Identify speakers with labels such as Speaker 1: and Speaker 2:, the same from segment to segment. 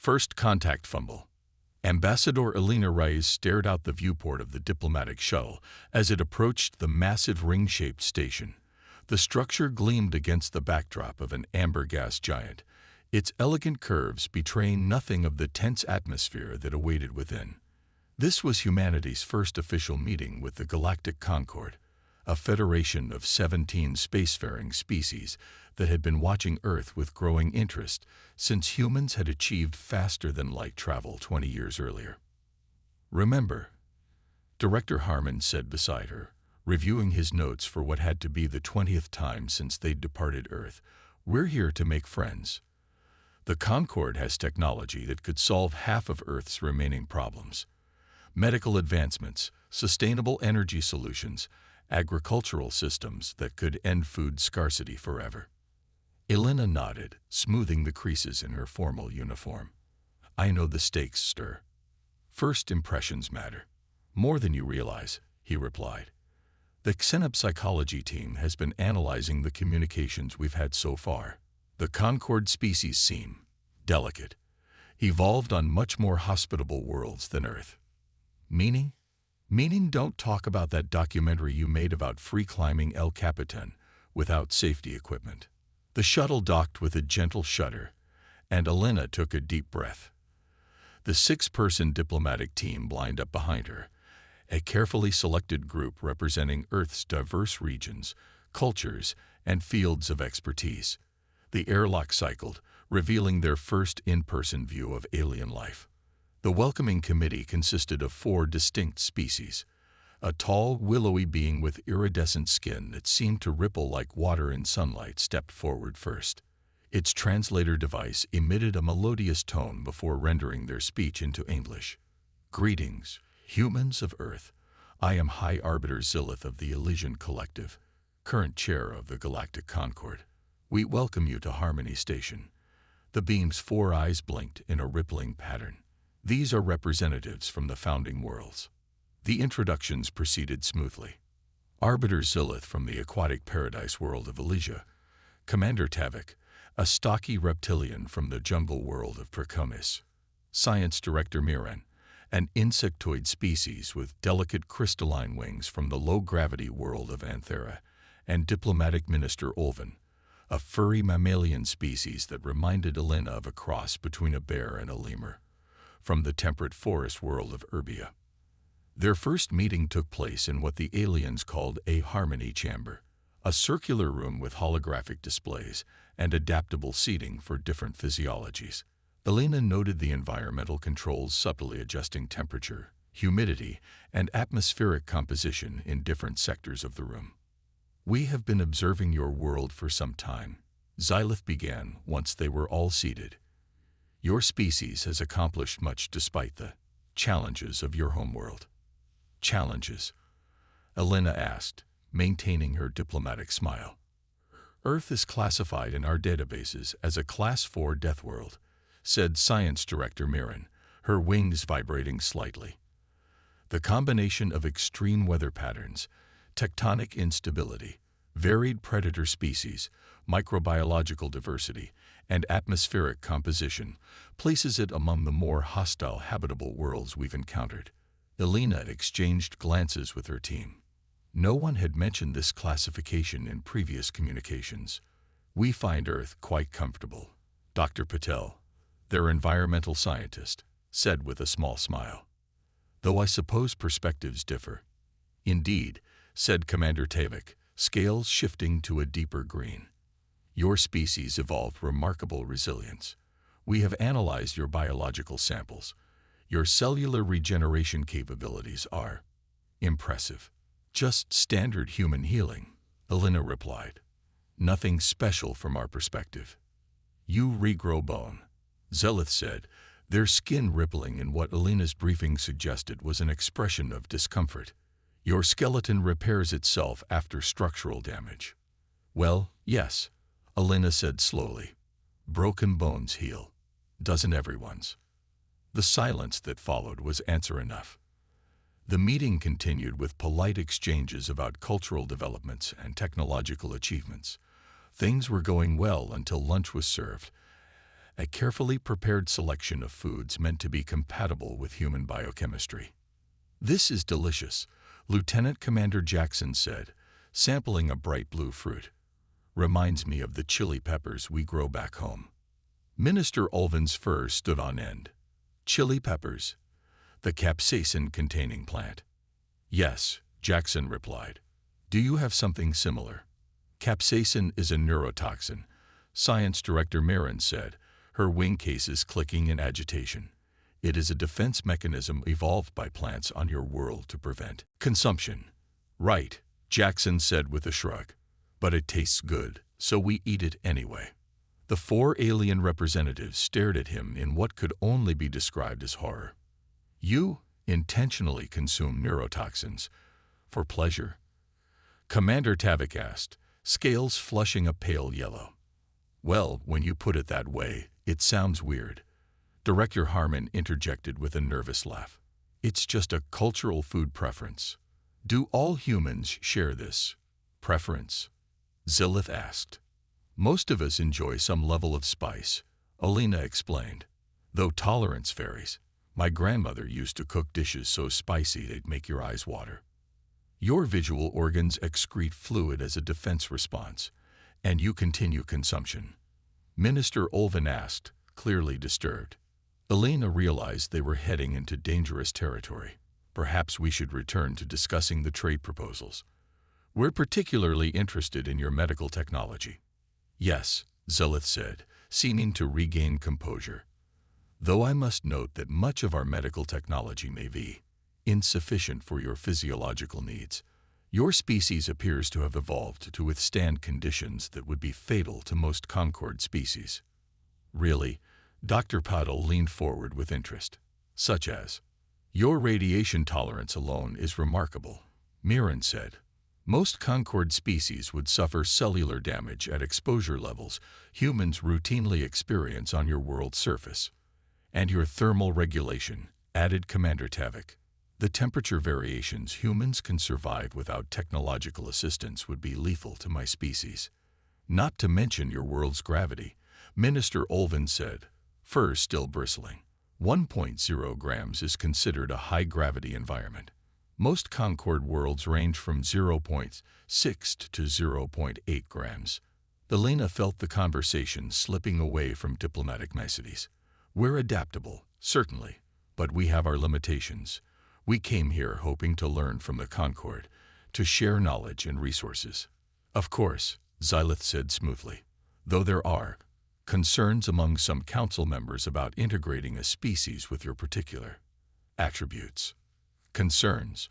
Speaker 1: First contact fumble. Ambassador Elena Reyes stared out the viewport of the diplomatic shuttle as it approached the massive ring-shaped station. The structure gleamed against the backdrop of an amber gas giant, its elegant curves betraying nothing of the tense atmosphere that awaited within. This was humanity's first official meeting with the Galactic Concord, a federation of 17 spacefaring species that had been watching Earth with growing interest since humans had achieved faster-than-light travel 20 years earlier. "Remember," Director Harmon said beside her, reviewing his notes for what had to be the 20th time since they'd departed Earth, "we're here to make friends. The Concord has technology that could solve half of Earth's remaining problems. Medical advancements, sustainable energy solutions, agricultural systems that could end food scarcity forever." Elena nodded, smoothing the creases in her formal uniform. "I know the stakes, sir. First impressions matter. More than you realize," he replied. "The xenopsychology team has been analyzing the communications we've had so far. The Concord species seem delicate, evolved on much more hospitable worlds than Earth." "Meaning?" "Meaning don't talk about that documentary you made about free-climbing El Capitan without safety equipment." The shuttle docked with a gentle shudder, and Elena took a deep breath. The 6-person diplomatic team lined up behind her, a carefully selected group representing Earth's diverse regions, cultures, and fields of expertise. The airlock cycled, revealing their first in-person view of alien life. The welcoming committee consisted of 4 distinct species. A tall, willowy being with iridescent skin that seemed to ripple like water in sunlight stepped forward first. Its translator device emitted a melodious tone before rendering their speech into English. "Greetings, humans of Earth. I am High Arbiter Zillith of the Elysian Collective, current chair of the Galactic Concord. We welcome you to Harmony Station." The beam's 4 eyes blinked in a rippling pattern. "These are representatives from the founding worlds." The introductions proceeded smoothly. Arbiter Zillith from the aquatic paradise world of Elysia, Commander Tavik, a stocky reptilian from the jungle world of Percomis, Science Director Miran, an insectoid species with delicate crystalline wings from the low-gravity world of Anthera, and Diplomatic Minister Olvin, a furry mammalian species that reminded Elena of a cross between a bear and a lemur, from the temperate forest world of Urbia. Their first meeting took place in what the aliens called a harmony chamber, a circular room with holographic displays and adaptable seating for different physiologies. Elena noted the environmental controls subtly adjusting temperature, humidity, and atmospheric composition in different sectors of the room. "We have been observing your world for some time," Zylith began once they were all seated. "Your species has accomplished much despite the challenges of your homeworld." "Challenges?" Elena asked, maintaining her diplomatic smile. "Earth is classified in our databases as a Class 4 death world," said Science Director Miran, her wings vibrating slightly. "The combination of extreme weather patterns, tectonic instability, varied predator species, microbiological diversity, and atmospheric composition places it among the more hostile habitable worlds we've encountered." Elena exchanged glances with her team. No one had mentioned this classification in previous communications. "We find Earth quite comfortable," Dr. Patel, their environmental scientist, said with a small smile. "Though I suppose perspectives differ." "Indeed," said Commander Tavik, scales shifting to a deeper green. "Your species evolved remarkable resilience. We have analyzed your biological samples. Your cellular regeneration capabilities are impressive." "Just standard human healing," Elena replied. "Nothing special from our perspective." "You regrow bone," Zillith said, their skin rippling in what Elena's briefing suggested was an expression of discomfort. "Your skeleton repairs itself after structural damage." "Well, yes," Elena said slowly. "Broken bones heal. Doesn't everyone's?" The silence that followed was answer enough. The meeting continued with polite exchanges about cultural developments and technological achievements. Things were going well until lunch was served, a carefully prepared selection of foods meant to be compatible with human biochemistry. "This is delicious," Lieutenant Commander Jackson said, sampling a bright blue fruit. "Reminds me of the chili peppers we grow back home." Minister Ulvin's fur stood on end. "Chili peppers? The capsaicin-containing plant?" "Yes," Jackson replied. "Do you have something similar?" "Capsaicin is a neurotoxin," Science Director Marin said, her wing cases clicking in agitation. "It is a defense mechanism evolved by plants on your world to prevent consumption." "Right," Jackson said with a shrug. "But it tastes good, so we eat it anyway." The four alien representatives stared at him in what could only be described as horror. "You intentionally consume neurotoxins for pleasure?" Commander Tavik asked, scales flushing a pale yellow. "Well, when you put it that way, it sounds weird." Director Harmon interjected with a nervous laugh. "It's just a cultural food preference." "Do all humans share this preference?" Zilith asked. "Most of us enjoy some level of spice," Alina explained, "though tolerance varies. My grandmother used to cook dishes so spicy they'd make your eyes water." "Your visual organs excrete fluid as a defense response, and you continue consumption?" Minister Ulvin asked, clearly disturbed. Alina realized they were heading into dangerous territory. "Perhaps we should return to discussing the trade proposals. We're particularly interested in your medical technology." "Yes," Zilith said, seeming to regain composure. "Though I must note that much of our medical technology may be insufficient for your physiological needs. Your species appears to have evolved to withstand conditions that would be fatal to most Concord species." "Really?" Dr. Paddle leaned forward with interest. "Such as?" "Your radiation tolerance alone is remarkable," Mirren said. "Most Concord species would suffer cellular damage at exposure levels humans routinely experience on your world's surface." "And your thermal regulation," added Commander Tavik. "The temperature variations humans can survive without technological assistance would be lethal to my species." "Not to mention your world's gravity," Minister Ulvin said, fur still bristling. 1.0 grams is considered a high-gravity environment. Most Concord worlds range from 0.6 to 0.8 grams. Elena felt the conversation slipping away from diplomatic niceties. "We're adaptable, certainly, but we have our limitations. We came here hoping to learn from the Concord, to share knowledge and resources." "Of course," Xylith said smoothly, "though there are concerns among some council members about integrating a species with your particular attributes." "Concerns?"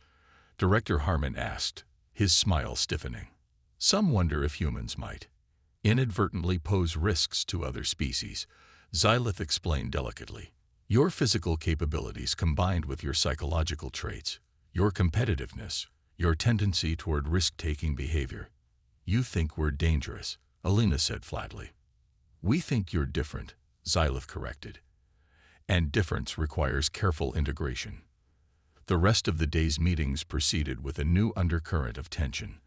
Speaker 1: Director Harmon asked, his smile stiffening. "Some wonder if humans might inadvertently pose risks to other species," Xylith explained delicately. "Your physical capabilities combined with your psychological traits, your competitiveness, your tendency toward risk-taking behavior. You think we're dangerous," Alina said flatly. "We think you're different," Xylith corrected. "And difference requires careful integration." The rest of the day's meetings proceeded with a new undercurrent of tension.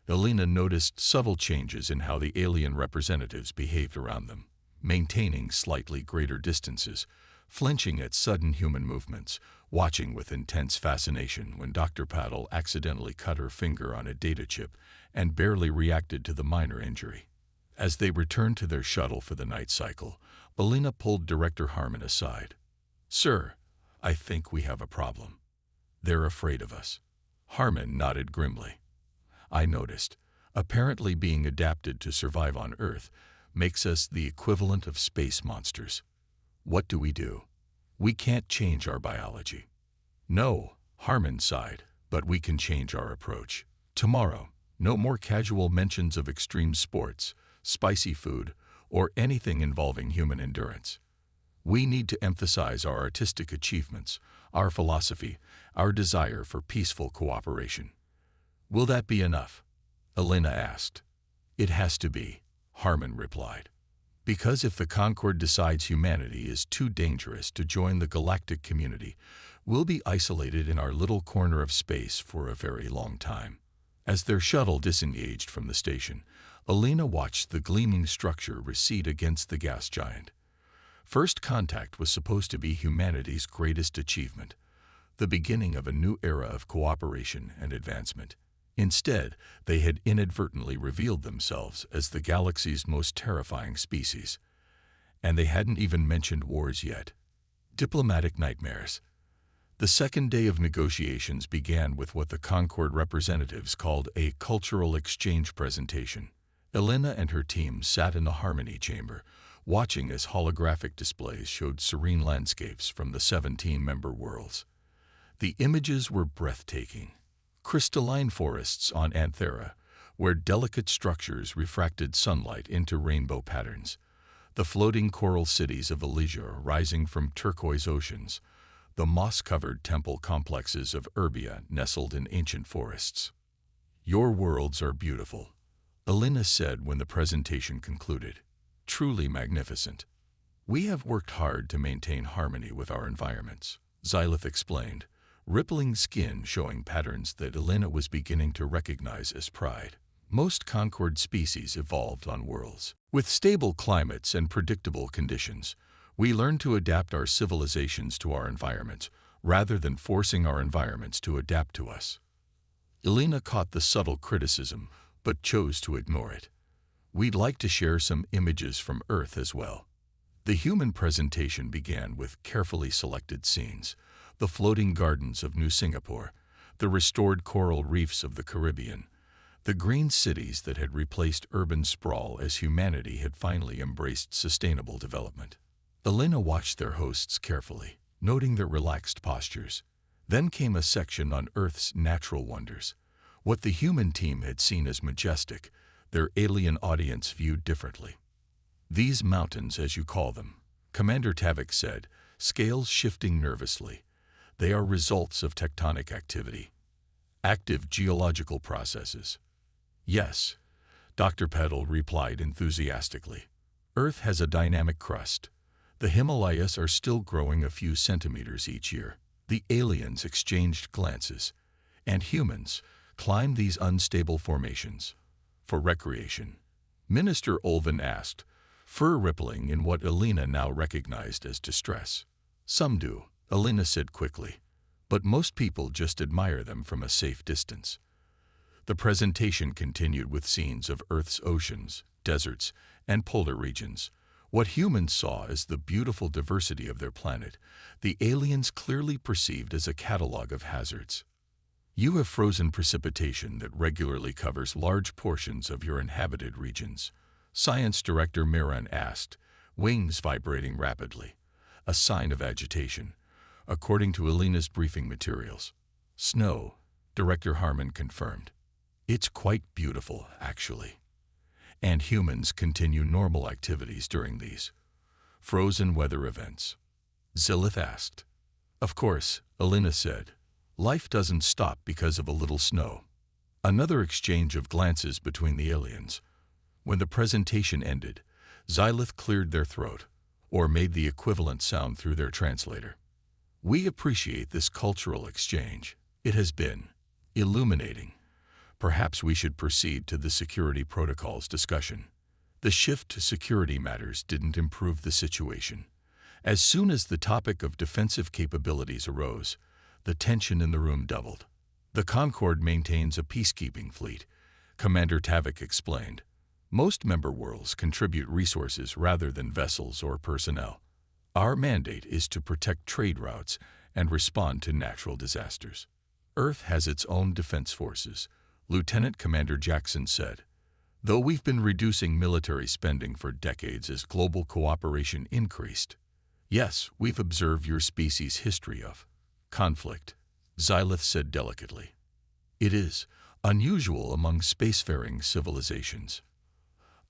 Speaker 1: Alina noticed subtle changes in how the alien representatives behaved around them, maintaining slightly greater distances, flinching at sudden human movements, watching with intense fascination when Dr. Paddle accidentally cut her finger on a data chip and barely reacted to the minor injury. As they returned to their shuttle for the night cycle, Alina pulled Director Harmon aside. "Sir, I think we have a problem. They're afraid of us." Harmon nodded grimly. "I noticed. Apparently being adapted to survive on Earth makes us the equivalent of space monsters. What do? We can't change our biology." "No," Harmon sighed, "but we can change our approach. Tomorrow, no more casual mentions of extreme sports, spicy food, or anything involving human endurance. We need to emphasize our artistic achievements, our philosophy, our desire for peaceful cooperation." "Will that be enough?" Elena asked. "It has to be," Harmon replied. "Because if the Concord decides humanity is too dangerous to join the galactic community, we'll be isolated in our little corner of space for a very long time." As their shuttle disengaged from the station, Alina watched the gleaming structure recede against the gas giant. First contact was supposed to be humanity's greatest achievement, the beginning of a new era of cooperation and advancement. Instead, they had inadvertently revealed themselves as the galaxy's most terrifying species. And they hadn't even mentioned wars yet. Diplomatic nightmares. The second day of negotiations began with what the Concord representatives called a cultural exchange presentation. Elena and her team sat in the Harmony Chamber, watching as holographic displays showed serene landscapes from the 17-member worlds. The images were breathtaking. Crystalline forests on Anthera, where delicate structures refracted sunlight into rainbow patterns. The floating coral cities of Elysia rising from turquoise oceans. The moss-covered temple complexes of Urbia nestled in ancient forests. "Your worlds are beautiful," Elena said when the presentation concluded. "Truly magnificent. We have worked hard to maintain harmony with our environments," Xylith explained, rippling skin showing patterns that Elena was beginning to recognize as pride. Most Concord species evolved on worlds with stable climates and predictable conditions. We learned to adapt our civilizations to our environments, rather than forcing our environments to adapt to us. Elena caught the subtle criticism, but chose to ignore it. "We'd like to share some images from Earth as well." The human presentation began with carefully selected scenes: the floating gardens of New Singapore, the restored coral reefs of the Caribbean, the green cities that had replaced urban sprawl as humanity had finally embraced sustainable development. Elena watched their hosts carefully, noting their relaxed postures. Then came a section on Earth's natural wonders. What the human team had seen as majestic, their alien audience viewed differently. "These mountains, as you call them," Commander Tavik said, scales shifting nervously. "They are results of tectonic activity. Active geological processes." "Yes," Dr. Petal replied enthusiastically. "Earth has a dynamic crust. The Himalayas are still growing a few centimeters each year." The aliens exchanged glances, and humans climbed these unstable formations for recreation. Minister Olvin asked, fur rippling in what Elena now recognized as distress. "Some do," Elena said quickly, "but most people just admire them from a safe distance." The presentation continued with scenes of Earth's oceans, deserts, and polar regions. What humans saw as the beautiful diversity of their planet, the aliens clearly perceived as a catalog of hazards. "You have frozen precipitation that regularly covers large portions of your inhabited regions," Science Director Miran asked, wings vibrating rapidly, a sign of agitation, according to Elena's briefing materials. "Snow," Director Harmon confirmed. "It's quite beautiful, actually. And humans continue normal activities during these frozen weather events?" Xylith asked. "Of course," Elena said. "Life doesn't stop because of a little snow." Another exchange of glances between the aliens. When the presentation ended, Xylith cleared their throat, or made the equivalent sound through their translator. "We appreciate this cultural exchange. It has been illuminating. Perhaps we should proceed to the security protocols discussion." The shift to security matters didn't improve the situation. As soon as the topic of defensive capabilities arose, the tension in the room doubled. "The Concord maintains a peacekeeping fleet," Commander Tavik explained. "Most member worlds contribute resources rather than vessels or personnel. Our mandate is to protect trade routes and respond to natural disasters. Earth has its own defense forces," Lieutenant Commander Jackson said. "Though we've been reducing military spending for decades as global cooperation increased." "Yes, we've observed your species' history of conflict," Xylith said delicately. "It is unusual among spacefaring civilizations."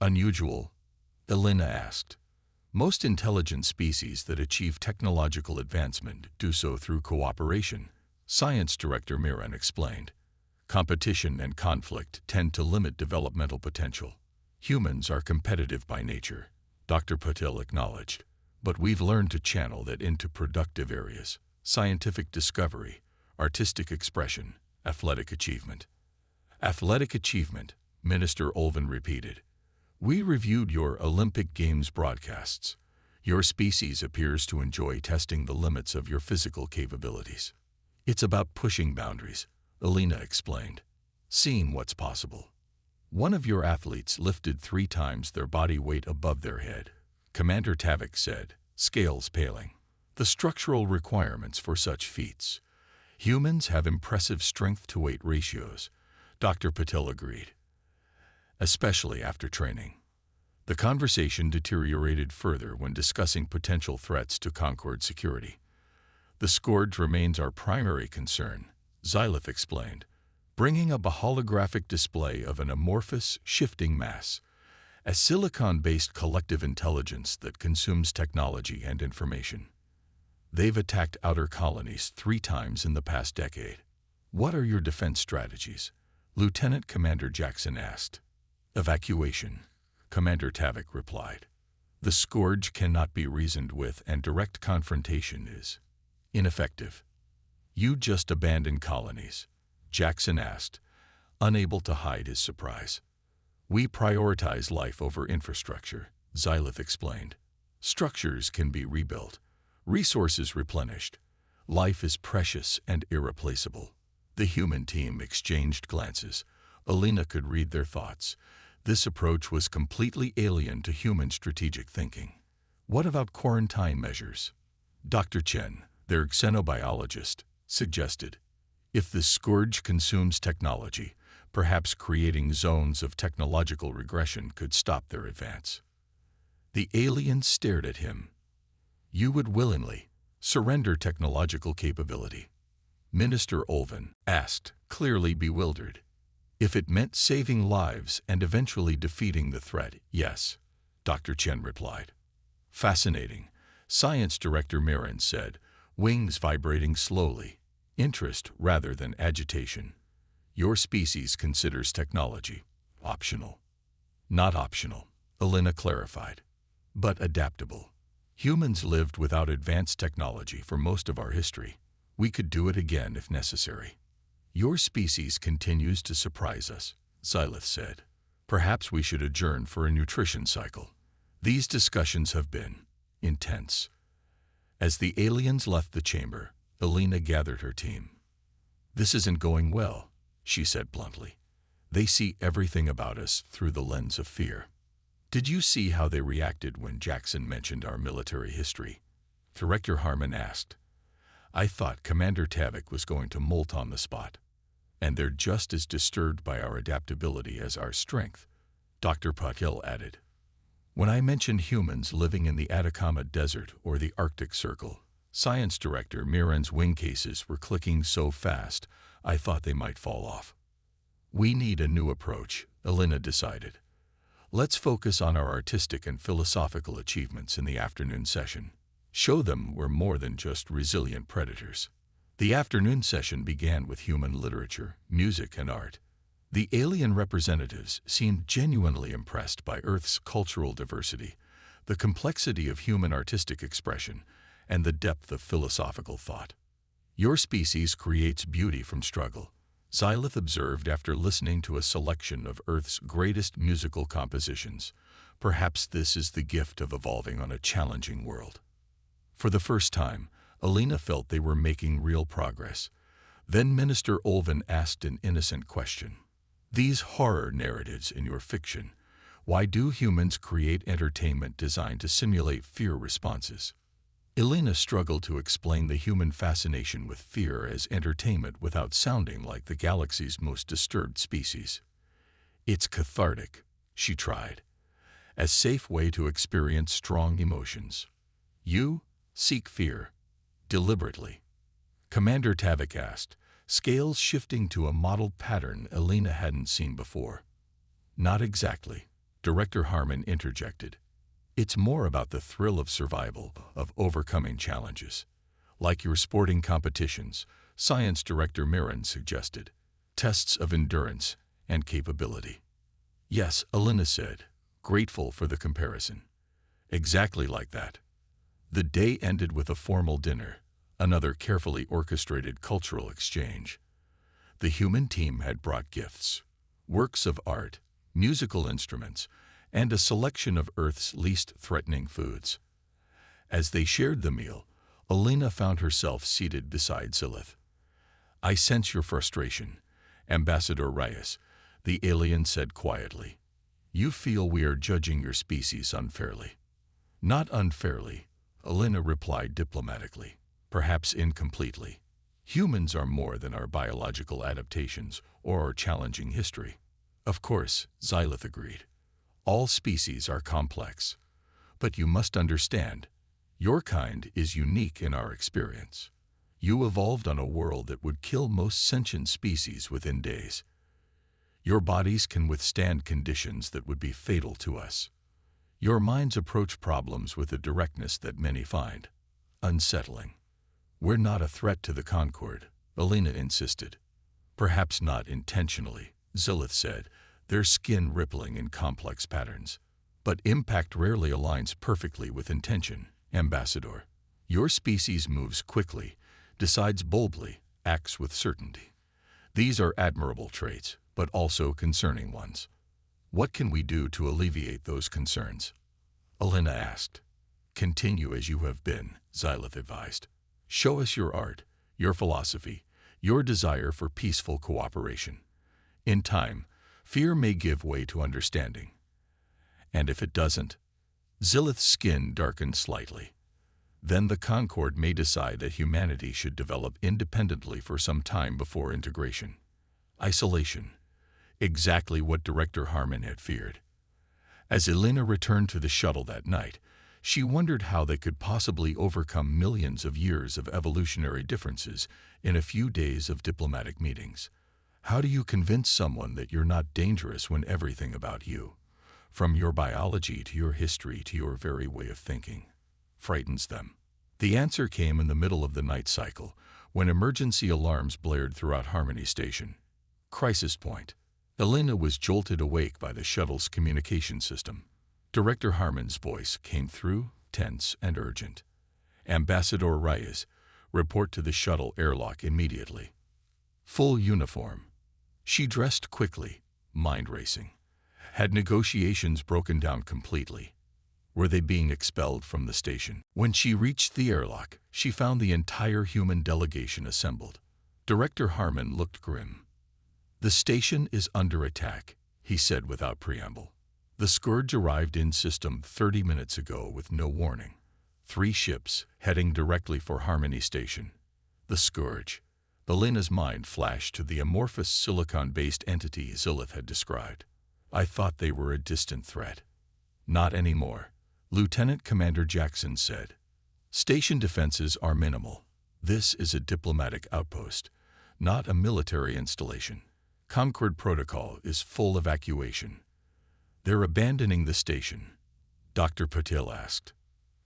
Speaker 1: "Unusual?" Elena asked. "Most intelligent species that achieve technological advancement do so through cooperation," Science Director Miran explained. "Competition and conflict tend to limit developmental potential. Humans are competitive by nature," Dr. Patel acknowledged. "But we've learned to channel that into productive areas: scientific discovery, artistic expression, athletic achievement." "Athletic achievement," Minister Olvin repeated. "We reviewed your Olympic Games broadcasts. Your species appears to enjoy testing the limits of your physical capabilities. It's about pushing boundaries, Alina explained, seeing what's possible. One of your athletes lifted 3 times their body weight above their head, Commander Tavik said, scales paling. The structural requirements for such feats. Humans have impressive strength-to-weight ratios, Dr. Patel agreed, especially after training. The conversation deteriorated further when discussing potential threats to Concord security. The scourge remains our primary concern, Xylith explained, bringing up a holographic display of an amorphous, shifting mass, a silicon-based collective intelligence that consumes technology and information. They've attacked outer colonies 3 times in the past decade. What are your defense strategies? Lieutenant Commander Jackson asked. Evacuation, Commander Tavik replied. The scourge cannot be reasoned with and direct confrontation is ineffective. You just abandoned colonies, Jackson asked, unable to hide his surprise. We prioritize life over infrastructure, Xylith explained. Structures can be rebuilt, resources replenished. Life is precious and irreplaceable. The human team exchanged glances. Alina could read their thoughts. This approach was completely alien to human strategic thinking. What about quarantine measures? Dr. Chen, their xenobiologist, suggested. If the scourge consumes technology, perhaps creating zones of technological regression could stop their advance. The alien stared at him. You would willingly surrender technological capability? Minister Olvin asked, clearly bewildered. If it meant saving lives and eventually defeating the threat, yes, Dr. Chen replied. Fascinating, Science Director Mirren said, wings vibrating slowly, interest rather than agitation. Your species considers technology optional. Not optional, Alina clarified, but adaptable. Humans lived without advanced technology for most of our history. We could do it again if necessary. Your species continues to surprise us, Xylith said. Perhaps we should adjourn for a nutrition cycle. These discussions have been intense. As the aliens left the chamber, Alina gathered her team. This isn't going well, she said bluntly. They see everything about us through the lens of fear. Did you see how they reacted when Jackson mentioned our military history? Director Harmon asked. I thought Commander Tavik was going to molt on the spot. And they're just as disturbed by our adaptability as our strength, Dr. Patil added. When I mentioned humans living in the Atacama Desert or the Arctic Circle, Science Director Mirren's wing cases were clicking so fast I thought they might fall off. We need a new approach, Alina decided. Let's focus on our artistic and philosophical achievements in the afternoon session. Show them we're more than just resilient predators. The afternoon session began with human literature, music, and art. The alien representatives seemed genuinely impressed by Earth's cultural diversity, the complexity of human artistic expression, and the depth of philosophical thought. Your species creates beauty from struggle, Xylith observed after listening to a selection of Earth's greatest musical compositions. Perhaps this is the gift of evolving on a challenging world. For the first time, Alina felt they were making real progress. Then Minister Olvin asked an innocent question. These horror narratives in your fiction, why do humans create entertainment designed to simulate fear responses? Alina struggled to explain the human fascination with fear as entertainment without sounding like the galaxy's most disturbed species. It's cathartic, she tried, a safe way to experience strong emotions. You seek fear. Deliberately. Commander Tavik asked, scales shifting to a modeled pattern Alina hadn't seen before. Not exactly, Director Harmon interjected. It's more about the thrill of survival, of overcoming challenges. Like your sporting competitions, Science Director Mirren suggested. Tests of endurance and capability. Yes, Alina said, grateful for the comparison. Exactly like that. The day ended with a formal dinner, another carefully orchestrated cultural exchange. The human team had brought gifts, works of art, musical instruments, and a selection of Earth's least threatening foods. As they shared the meal, Elena found herself seated beside Zilith. "I sense your frustration, Ambassador Reyes," the alien said quietly. "You feel we are judging your species unfairly." "Not unfairly," Elena replied diplomatically, "perhaps incompletely. Humans are more than our biological adaptations or our challenging history." "Of course," Zilith agreed. "All species are complex. But you must understand, your kind is unique in our experience. You evolved on a world that would kill most sentient species within days. Your bodies can withstand conditions that would be fatal to us. Your minds approach problems with a directness that many find unsettling." "We're not a threat to the Concord," Elena insisted. "Perhaps not intentionally," Zilith said, their skin rippling in complex patterns. "But impact rarely aligns perfectly with intention, Ambassador. Your species moves quickly, decides boldly, acts with certainty. These are admirable traits, but also concerning ones. What can we do to alleviate those concerns?" Elena asked. "Continue as you have been," Zilith advised. "Show us your art, your philosophy, your desire for peaceful cooperation. In time, fear may give way to understanding. And if it doesn't," Zilith's skin darkened slightly, "then the Concord may decide that humanity should develop independently for some time before integration." Isolation. Exactly what Director Harmon had feared. As Elena returned to the shuttle that night, she wondered how they could possibly overcome millions of years of evolutionary differences in a few days of diplomatic meetings. How do you convince someone that you're not dangerous when everything about you, from your biology to your history to your very way of thinking, frightens them? The answer came in the middle of the night cycle, when emergency alarms blared throughout Harmony Station. Crisis point. Elena was jolted awake by the shuttle's communication system. Director Harmon's voice came through, tense and urgent. "Ambassador Reyes, report to the shuttle airlock immediately." Full uniform. She dressed quickly, mind racing. Had negotiations broken down completely? Were they being expelled from the station? When she reached the airlock, she found the entire human delegation assembled. Director Harmon looked grim. "The station is under attack," he said without preamble. "The Scourge arrived in system 30 minutes ago with no warning. 3 ships heading directly for Harmony Station." The Scourge. Elena's mind flashed to the amorphous silicon-based entity Zilith had described. "I thought they were a distant threat." "Not anymore," Lieutenant Commander Jackson said. "Station defenses are minimal. This is a diplomatic outpost, not a military installation. Concord Protocol is full evacuation." "They're abandoning the station?" Dr. Patil asked.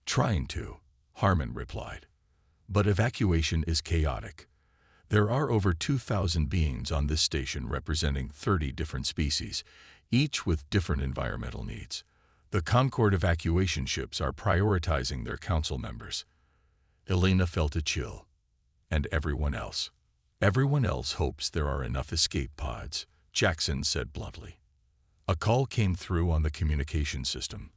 Speaker 1: "Trying to," Harmon replied. "But evacuation is chaotic. There are over 2,000 beings on this station representing 30 different species, each with different environmental needs. The Concord evacuation ships are prioritizing their council members." Elena felt a chill. "And everyone else?" "Everyone else hopes there are enough escape pods," Jackson said bluntly. A call came through on the communication system.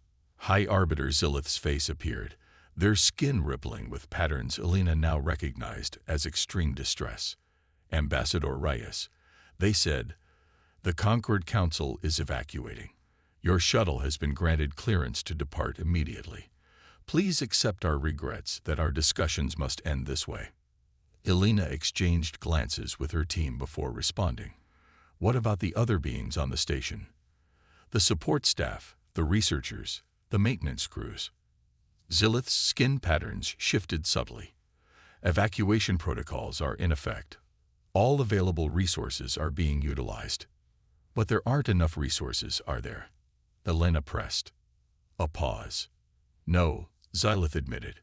Speaker 1: High Arbiter Zilith's face appeared, their skin rippling with patterns Elena now recognized as extreme distress. "Ambassador Reyes," they said, "the Concord Council is evacuating. Your shuttle has been granted clearance to depart immediately. Please accept our regrets that our discussions must end this way." Elena exchanged glances with her team before responding. "What about the other beings on the station? The support staff, the researchers, the maintenance crews?" Zilith's skin patterns shifted subtly. "Evacuation protocols are in effect. All available resources are being utilized." "But there aren't enough resources, are there?" Elena pressed. A pause. "No," Zilith admitted.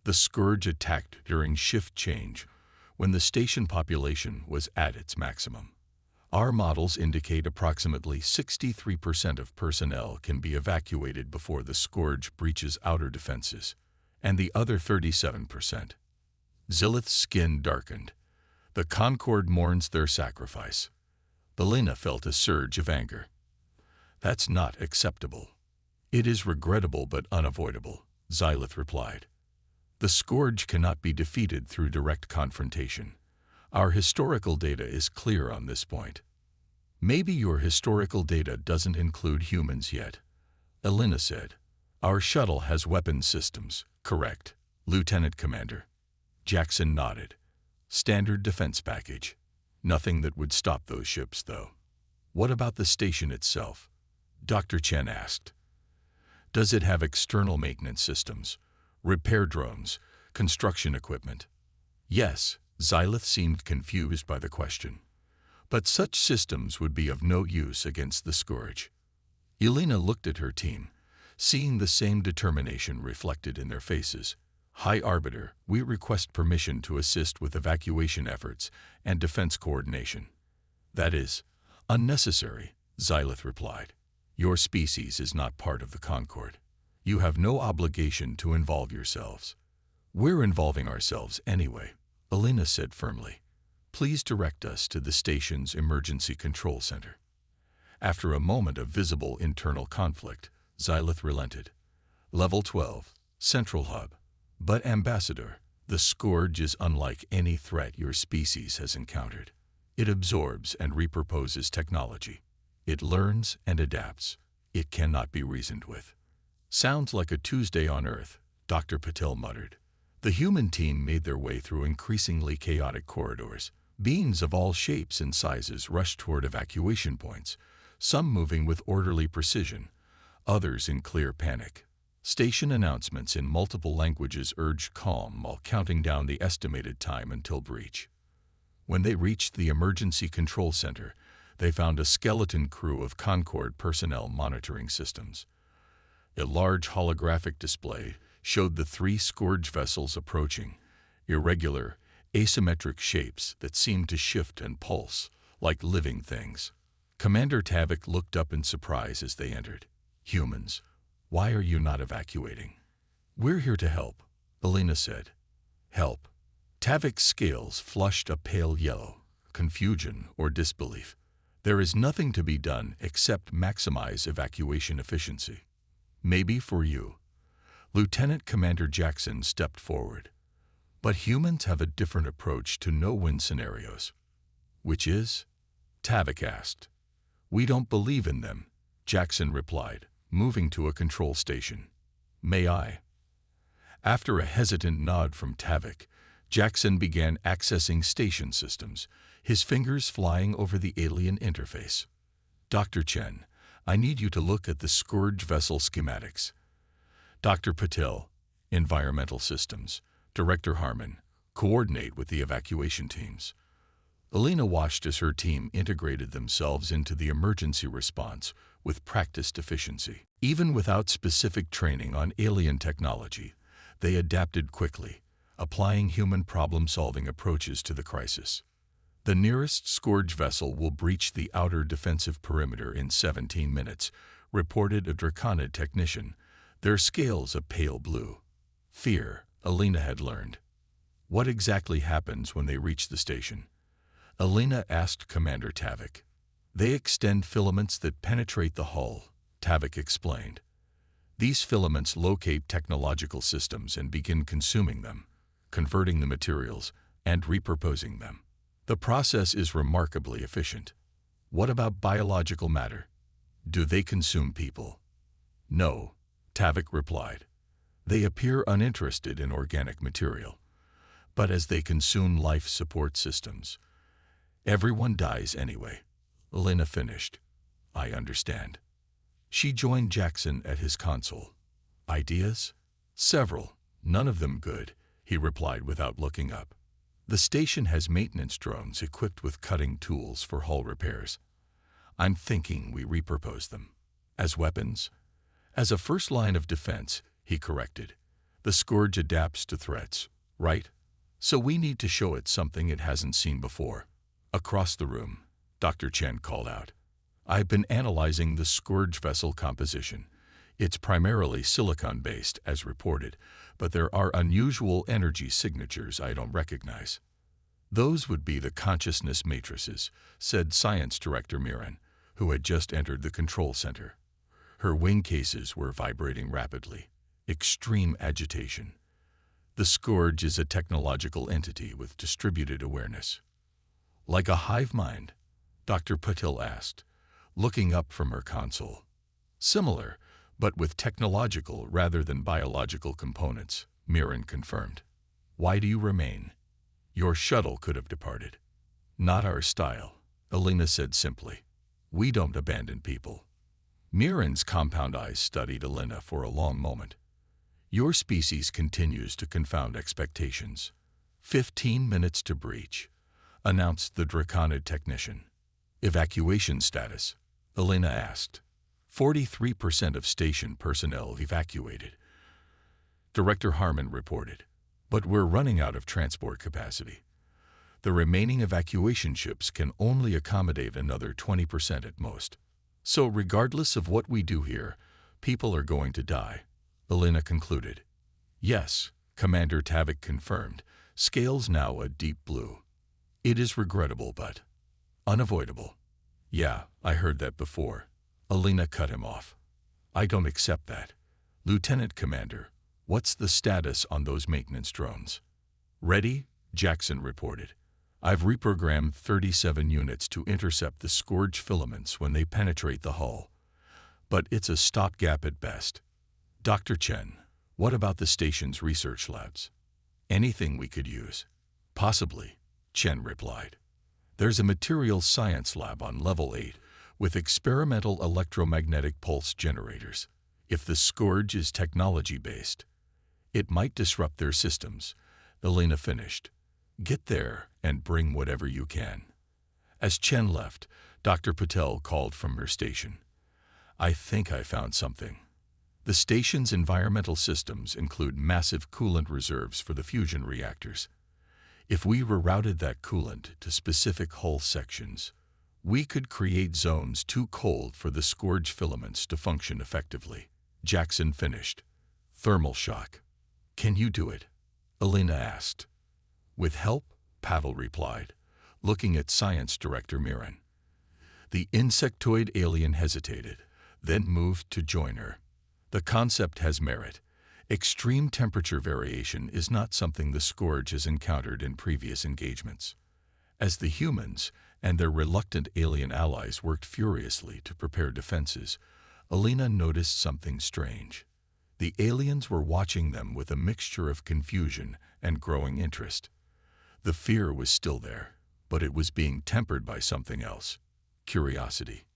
Speaker 1: "The Scourge attacked during shift change, when the station population was at its maximum. Our models indicate approximately 63% of personnel can be evacuated before the Scourge breaches outer defenses, and the other 37%. Zilith's skin darkened. "The Concord mourns their sacrifice." Elena felt a surge of anger. "That's not acceptable." "It is regrettable but unavoidable," Zilith replied. The Scourge cannot be defeated through direct confrontation. Our historical data is clear on this point. Maybe your historical data doesn't include humans yet, Elena said. Our shuttle has weapons systems, correct, Lieutenant Commander. Jackson nodded. Standard defense package. Nothing that would stop those ships, though. What about the station itself? Dr. Chen asked. Does it have external maintenance systems, repair drones, construction equipment? Yes, Xylith seemed confused by the question. But such systems would be of no use against the Scourge. Elena looked at her team, seeing the same determination reflected in their faces. High Arbiter, we request permission to assist with evacuation efforts and defense coordination. That is unnecessary, Xylith replied. Your species is not part of the Concord. You have no obligation to involve yourselves. We're involving ourselves anyway, Elena said firmly. Please direct us to the station's emergency control center. After a moment of visible internal conflict, Xylith relented. Level 12, Central Hub. But Ambassador, the Scourge is unlike any threat your species has encountered. It absorbs and repurposes technology. It learns and adapts. It cannot be reasoned with. Sounds like a Tuesday on Earth, Dr. Patel muttered. The human team made their way through increasingly chaotic corridors. Beings of all shapes and sizes rushed toward evacuation points, some moving with orderly precision, others in clear panic. Station announcements in multiple languages urged calm while counting down the estimated time until breach. When they reached the emergency control center, they found a skeleton crew of Concord personnel monitoring systems. A large holographic display showed the 3 Scourge vessels approaching, irregular, asymmetric shapes that seemed to shift and pulse like living things. Commander Tavik looked up in surprise as they entered. Humans, why are you not evacuating? We're here to help, Elena said. Help. Tavik's scales flushed a pale yellow, confusion or disbelief. There is nothing to be done except maximize evacuation efficiency. Maybe for you. Lieutenant Commander Jackson stepped forward. But humans have a different approach to no-win scenarios. Which is? Tavik asked. We don't believe in them, Jackson replied, moving to a control station. May I? After a hesitant nod from Tavik, Jackson began accessing station systems, his fingers flying over the alien interface. Dr. Chen, I need you to look at the Scourge vessel schematics. Dr. Patel, Environmental Systems. Director Harmon, coordinate with the evacuation teams. Elena watched as her team integrated themselves into the emergency response with practiced efficiency. Even without specific training on alien technology, they adapted quickly, applying human problem-solving approaches to the crisis. The nearest Scourge vessel will breach the outer defensive perimeter in 17 minutes, reported a Draconid technician, their scales a pale blue. Fear, Elena had learned. What exactly happens when they reach the station? Elena asked Commander Tavik. They extend filaments that penetrate the hull, Tavik explained. These filaments locate technological systems and begin consuming them, converting the materials and repurposing them. The process is remarkably efficient. What about biological matter? Do they consume people? No, Tavik replied. They appear uninterested in organic material, but as they consume life support systems, everyone dies anyway. Elena finished. I understand. She joined Jackson at his console. Ideas? Several, none of them good, he replied without looking up. The station has maintenance drones equipped with cutting tools for hull repairs. I'm thinking we repurpose them. As weapons? As a first line of defense, he corrected. The Scourge adapts to threats, right? So we need to show it something it hasn't seen before. Across the room, Dr. Chen called out. I've been analyzing the Scourge vessel composition. It's primarily silicon-based, as reported, but there are unusual energy signatures I don't recognize. Those would be the consciousness matrices, said Science Director Miran, who had just entered the control center. Her wing cases were vibrating rapidly. Extreme agitation. The Scourge is a technological entity with distributed awareness. Like a hive mind? Dr. Patil asked, looking up from her console. Similar, but with technological rather than biological components, Mirren confirmed. Why do you remain? Your shuttle could have departed. Not our style, Alina said simply. We don't abandon people. Mirren's compound eyes studied Alina for a long moment. Your species continues to confound expectations. 15 minutes to breach, announced the Draconid technician. Evacuation status, Alina asked. 43% of station personnel evacuated. Director Harmon reported. But we're running out of transport capacity. The remaining evacuation ships can only accommodate another 20% at most. So regardless of what we do here, people are going to die, Alina concluded. Yes, Commander Tavik confirmed, scales now a deep blue. It is regrettable but unavoidable. Yeah, I heard that before. Alina cut him off. I don't accept that. Lieutenant Commander, what's the status on those maintenance drones? Ready? Jackson reported. I've reprogrammed 37 units to intercept the Scourge filaments when they penetrate the hull. But it's a stopgap at best. Dr. Chen, what about the station's research labs? Anything we could use? Possibly, Chen replied. There's a materials science lab on level 8 with experimental electromagnetic pulse generators. If the Scourge is technology-based, it might disrupt their systems, Alina finished. Get there and bring whatever you can. As Chen left, Dr. Patel called from her station. I think I found something. The station's environmental systems include massive coolant reserves for the fusion reactors. If we rerouted that coolant to specific hull sections, we could create zones too cold for the Scourge filaments to function effectively. Jackson finished. Thermal shock. Can you do it? Alina asked. With help, Pavel replied, looking at Science Director Mirren. The insectoid alien hesitated, then moved to join her. The concept has merit. Extreme temperature variation is not something the Scourge has encountered in previous engagements. As the humans and their reluctant alien allies worked furiously to prepare defenses, Alina noticed something strange. The aliens were watching them with a mixture of confusion and growing interest. The fear was still there, but it was being tempered by something else. Curiosity.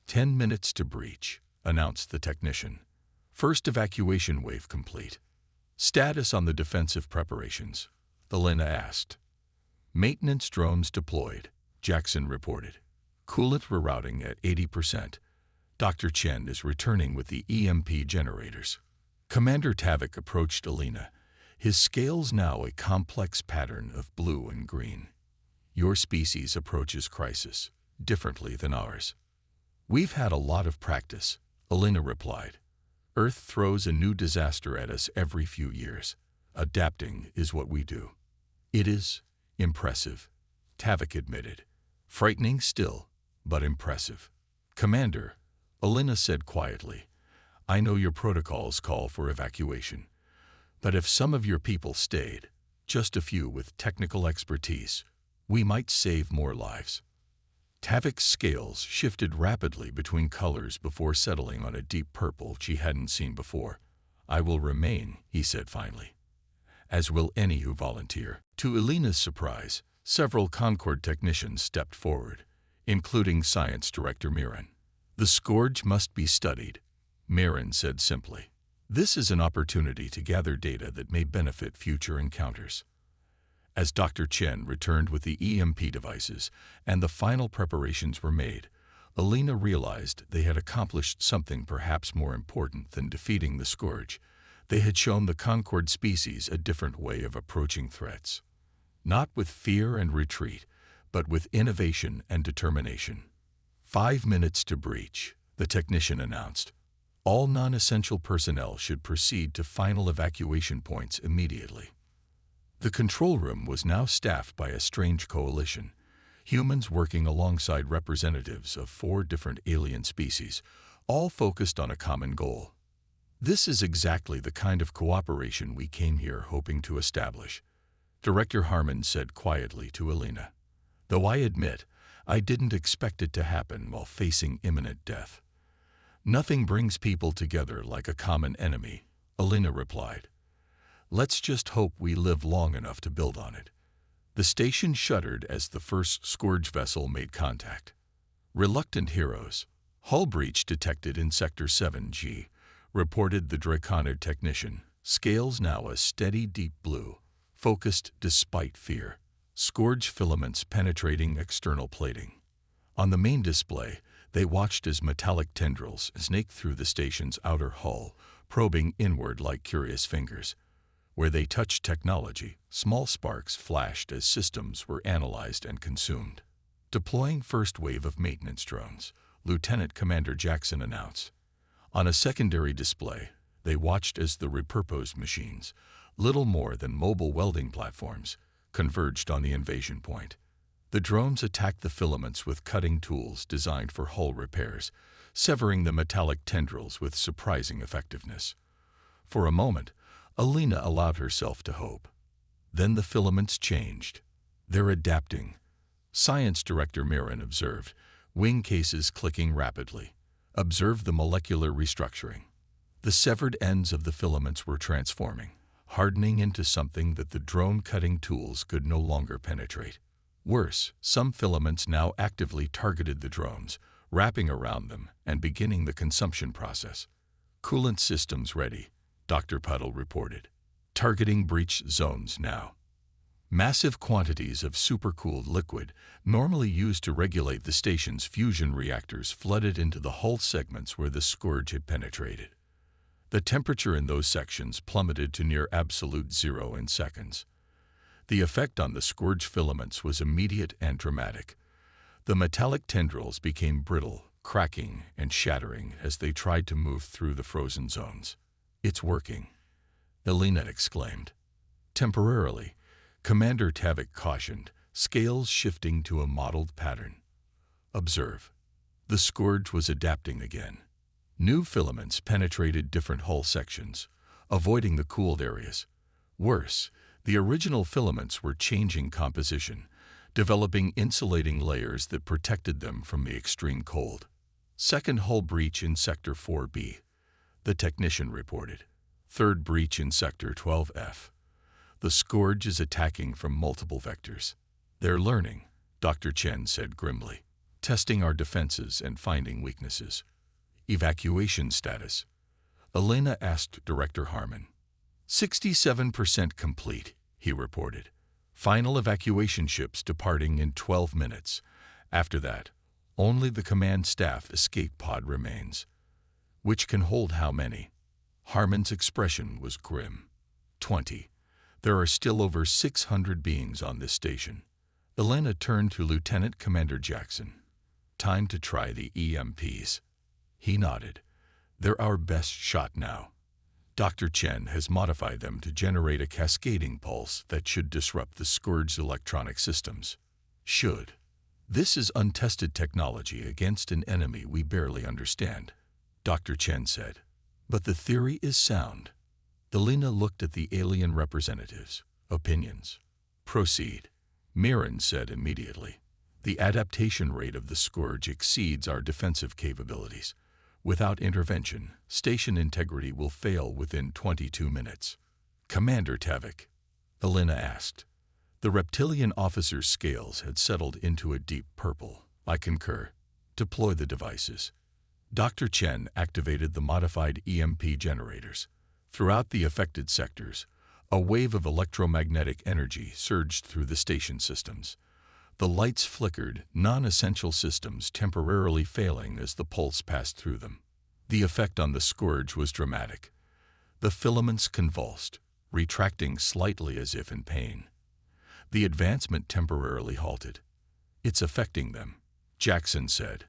Speaker 1: 10 minutes to breach, announced the technician. First evacuation wave complete. Status on the defensive preparations, Alina asked. Maintenance drones deployed, Jackson reported. Coolant rerouting at 80%. Dr. Chen is returning with the EMP generators. Commander Tavik approached Alina, his scales now a complex pattern of blue and green. Your species approaches crisis differently than ours. We've had a lot of practice, Alina replied. Earth throws a new disaster at us every few years. Adapting is what we do. It is impressive, Tavik admitted. Frightening still, but impressive. Commander, Alina said quietly, I know your protocols call for evacuation. But if some of your people stayed, just a few with technical expertise, we might save more lives. Tavik's scales shifted rapidly between colors before settling on a deep purple she hadn't seen before. I will remain, he said finally. As will any who volunteer. To Alina's surprise, several Concord technicians stepped forward, including Science Director Mirren. The Scourge must be studied, Mirren said simply. This is an opportunity to gather data that may benefit future encounters. As Dr. Chen returned with the EMP devices and the final preparations were made, Alina realized they had accomplished something perhaps more important than defeating the Scourge. They had shown the Concord species a different way of approaching threats. Not with fear and retreat, but with innovation and determination. 5 minutes to breach, the technician announced. All non-essential personnel should proceed to final evacuation points immediately. The control room was now staffed by a strange coalition, humans working alongside representatives of 4 different alien species, all focused on a common goal. This is exactly the kind of cooperation we came here hoping to establish, Director Harmon said quietly to Alina. Though I admit, I didn't expect it to happen while facing imminent death. Nothing brings people together like a common enemy, Alina replied. Let's just hope we live long enough to build on it. The station shuddered as the first Scourge vessel made contact. Reluctant heroes. Hull breach detected in Sector 7G, reported the Draconid technician. Scales now a steady deep blue, focused despite fear. Scourge filaments penetrating external plating. On the main display, they watched as metallic tendrils snaked through the station's outer hull, probing inward like curious fingers. Where they touched technology, small sparks flashed as systems were analyzed and consumed. Deploying first wave of maintenance drones, Lieutenant Commander Jackson announced. On a secondary display, they watched as the repurposed machines, little more than mobile welding platforms, converged on the invasion point. The drones attacked the filaments with cutting tools designed for hull repairs, severing the metallic tendrils with surprising effectiveness. For a moment, Alina allowed herself to hope. Then the filaments changed. They're adapting. Science Director Mirren observed, wing cases clicking rapidly. Observed the molecular restructuring. The severed ends of the filaments were transforming, hardening into something that the drone-cutting tools could no longer penetrate. Worse, some filaments now actively targeted the drones, wrapping around them and beginning the consumption process. Coolant systems ready, Dr. Puddle reported. Targeting breach zones now. Massive quantities of supercooled liquid, normally used to regulate the station's fusion reactors, flooded into the hull segments where the Scourge had penetrated. The temperature in those sections plummeted to near absolute zero in seconds. The effect on the Scourge filaments was immediate and dramatic. The metallic tendrils became brittle, cracking and shattering as they tried to move through the frozen zones. It's working, Alina exclaimed. Temporarily, Commander Tavik cautioned, scales shifting to a modeled pattern. Observe. The Scourge was adapting again. New filaments penetrated different hull sections, avoiding the cooled areas. Worse, the original filaments were changing composition, developing insulating layers that protected them from the extreme cold. Second hull breach in Sector 4B, the technician reported. Third breach in Sector 12F. The Scourge is attacking from multiple vectors. They're learning, Dr. Chen said grimly, testing our defenses and finding weaknesses. Evacuation status. Alina asked Director Harmon. 67% complete, he reported. Final evacuation ships departing in 12 minutes. After that, only the command staff escape pod remains. Which can hold how many? Harmon's expression was grim. 20. There are still over 600 beings on this station. Elena turned to Lieutenant Commander Jackson. Time to try the EMPs. He nodded. They're our best shot now. Dr. Chen has modified them to generate a cascading pulse that should disrupt the Scourge's electronic systems. Should. This is untested technology against an enemy we barely understand, Dr. Chen said. But the theory is sound. Alina looked at the alien representatives. Opinions. Proceed. Mirren said immediately. The adaptation rate of the Scourge exceeds our defensive capabilities. Without intervention, station integrity will fail within 22 minutes. Commander Tavik, Alina asked. The reptilian officer's scales had settled into a deep purple. I concur. Deploy the devices. Dr. Chen activated the modified EMP generators. Throughout the affected sectors, a wave of electromagnetic energy surged through the station systems. The lights flickered, non-essential systems temporarily failing as the pulse passed through them. The effect on the Scourge was dramatic. The filaments convulsed, retracting slightly as if in pain. The advancement temporarily halted. It's affecting them, Jackson said.